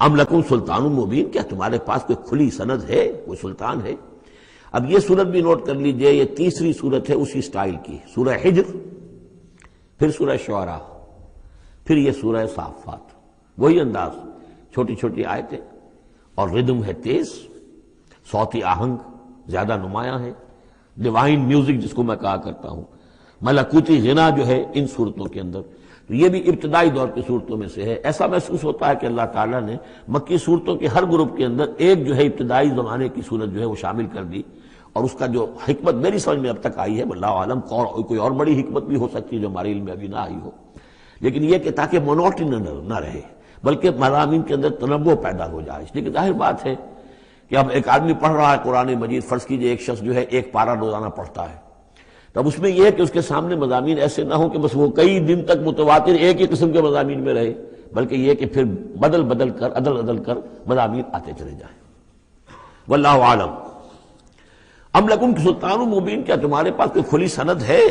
ام لکم سلطان مبین، کیا تمہارے پاس کوئی کھلی سند ہے، کوئی سلطان ہے؟ اب یہ صورت بھی نوٹ کر لیجئے، یہ تیسری صورت ہے اسی سٹائل کی، سورہ حجر، پھر سورہ شعراء، پھر یہ سورہ صافات، وہی انداز، چھوٹی چھوٹی آیتیں، اور ردم ہے تیز، صوتی آہنگ زیادہ نمایاں ہے، ڈیوائن میوزک جس کو میں کہا کرتا ہوں، ملکوتی غنا جو ہے ان صورتوں کے اندر، تو یہ بھی ابتدائی دور کی صورتوں میں سے ہے۔ ایسا محسوس ہوتا ہے کہ اللہ تعالیٰ نے مکی صورتوں کے ہر گروپ کے اندر ایک جو ہے ابتدائی زمانے کی صورت جو ہے وہ شامل کر دی، اور اس کا جو حکمت میری سمجھ میں اب تک آئی ہے، واللہ عالم کوئی اور بڑی حکمت بھی ہو سکتی ہے جو ہمارے علم میں ابھی نہ آئی ہو، لیکن یہ کہ تاکہ مونوٹنی نہ رہے، بلکہ مضامین کے اندر تنوع پیدا ہو جائے۔ اس لیے ظاہر بات ہے کہ اب ایک آدمی پڑھ رہا ہے قرآن مجید، فرض کیجئے ایک شخص جو ہے ایک پارہ روزانہ پڑھتا ہے، تب اس میں یہ ہے کہ اس کے سامنے مضامین ایسے نہ ہوں کہ بس وہ کئی دن تک متواتر ایک ہی قسم کے مضامین میں رہے، بلکہ یہ کہ پھر بدل کر عدل کر مضامین آتے چلے جائیں۔ واللہ عالم۔ ام لکم سلطان مبین، کیا تمہارے پاس کوئی کھلی سند ہے،